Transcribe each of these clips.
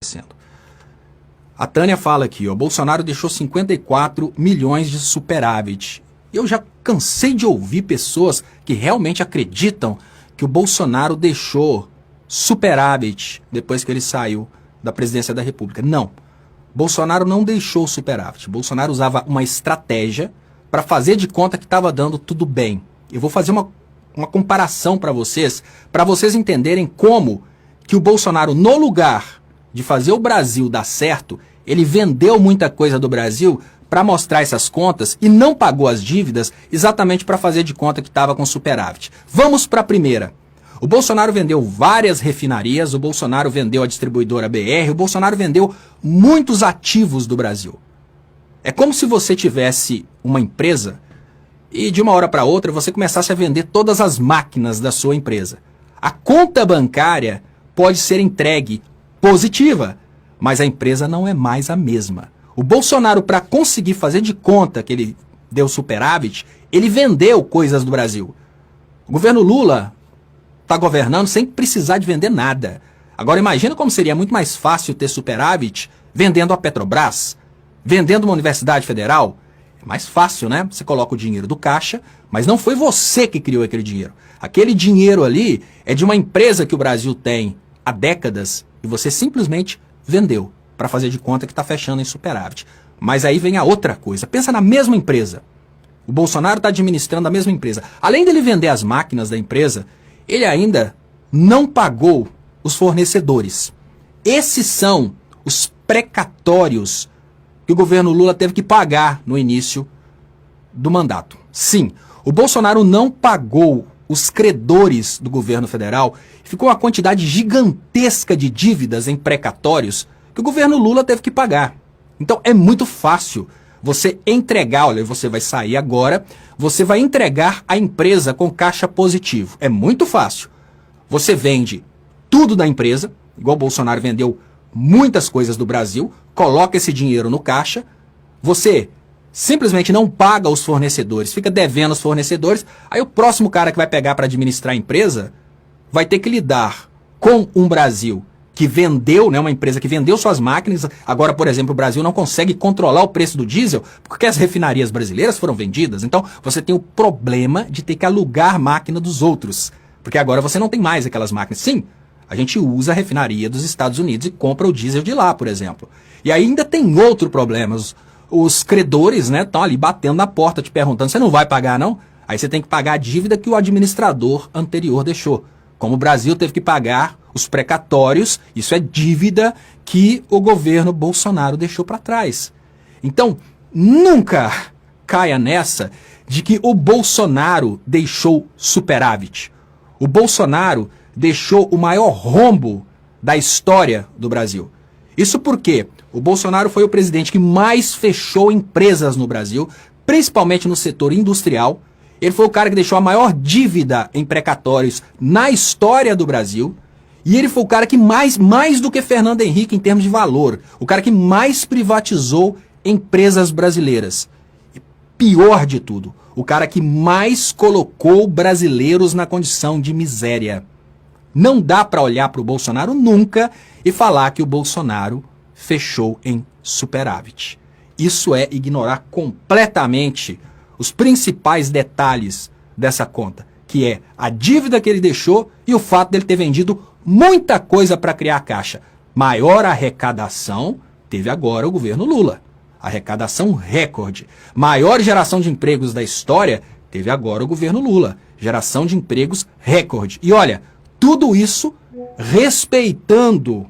acontecendo. A Tânia fala aqui, ó, Bolsonaro deixou 54 milhões de superávit. Eu já cansei de ouvir pessoas que realmente acreditam que o Bolsonaro deixou superávit depois que ele saiu da presidência da República. Não. Bolsonaro não deixou superávit. Bolsonaro usava uma estratégia para fazer de conta que estava dando tudo bem. Eu vou fazer uma comparação para vocês entenderem como que o Bolsonaro, no lugar de fazer o Brasil dar certo, ele vendeu muita coisa do Brasil para mostrar essas contas e não pagou as dívidas exatamente para fazer de conta que estava com superávit. Vamos para a primeira. O Bolsonaro vendeu várias refinarias, o Bolsonaro vendeu a distribuidora BR, o Bolsonaro vendeu muitos ativos do Brasil. É como se você tivesse uma empresa e de uma hora para outra você começasse a vender todas as máquinas da sua empresa. A conta bancária pode ser entregue positiva, mas a empresa não é mais a mesma. O Bolsonaro, para conseguir fazer de conta que ele deu superávit, ele vendeu coisas do Brasil. O governo Lula está governando sem precisar de vender nada. Agora imagina como seria muito mais fácil ter superávit vendendo a Petrobras, vendendo uma universidade federal. É mais fácil, né? Você coloca o dinheiro do caixa, mas não foi você que criou aquele dinheiro. Aquele dinheiro ali é de uma empresa que o Brasil tem há décadas e você simplesmente vendeu para fazer de conta que está fechando em superávit. Mas aí vem a outra coisa. Pensa na mesma empresa. O Bolsonaro está administrando a mesma empresa. Além dele vender as máquinas da empresa, ele ainda não pagou os fornecedores. Esses são os precatórios que o governo Lula teve que pagar no início do mandato. Sim, o Bolsonaro não pagou os credores do governo federal. Ficou uma quantidade gigantesca de dívidas em precatórios que o governo Lula teve que pagar. Então é muito fácil você entregar, olha, você vai sair agora, você vai entregar a empresa com caixa positivo. É muito fácil. Você vende tudo da empresa, igual o Bolsonaro vendeu muitas coisas do Brasil, coloca esse dinheiro no caixa, você simplesmente não paga os fornecedores, fica devendo os fornecedores, aí o próximo cara que vai pegar para administrar a empresa vai ter que lidar com um Brasil que vendeu, né, uma empresa que vendeu suas máquinas. Agora, por exemplo, o Brasil não consegue controlar o preço do diesel porque as refinarias brasileiras foram vendidas. Então, você tem o problema de ter que alugar máquina dos outros, porque agora você não tem mais aquelas máquinas. Sim, a gente usa a refinaria dos Estados Unidos e compra o diesel de lá, por exemplo. E ainda tem outro problema. Os credores, né, estão ali batendo na porta, te perguntando, você não vai pagar, não? Aí você tem que pagar a dívida que o administrador anterior deixou. Como o Brasil teve que pagar os precatórios, isso é dívida que o governo Bolsonaro deixou para trás. Então, nunca caia nessa de que o Bolsonaro deixou superávit. O Bolsonaro deixou o maior rombo da história do Brasil. Isso porque o Bolsonaro foi o presidente que mais fechou empresas no Brasil, principalmente no setor industrial. Ele foi o cara que deixou a maior dívida em precatórios na história do Brasil. E ele foi o cara que mais do que Fernando Henrique em termos de valor, o cara que mais privatizou empresas brasileiras. E pior de tudo, o cara que mais colocou brasileiros na condição de miséria. Não dá para olhar para o Bolsonaro nunca e falar que o Bolsonaro fechou em superávit. Isso é ignorar completamente os principais detalhes dessa conta, que é a dívida que ele deixou e o fato dele ter vendido muita coisa para criar a caixa. Maior arrecadação teve agora o governo Lula. Arrecadação recorde. Maior geração de empregos da história teve agora o governo Lula. Geração de empregos recorde. E olha, tudo isso respeitando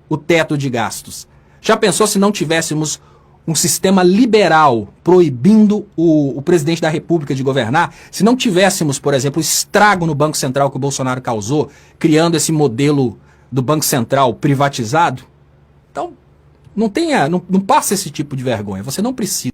o teto de gastos. Já pensou se não tivéssemos um sistema liberal proibindo o presidente da República de governar? Se não tivéssemos, por exemplo, o estrago no Banco Central que o Bolsonaro causou, criando esse modelo do Banco Central privatizado? Então, não passa esse tipo de vergonha. Você não precisa.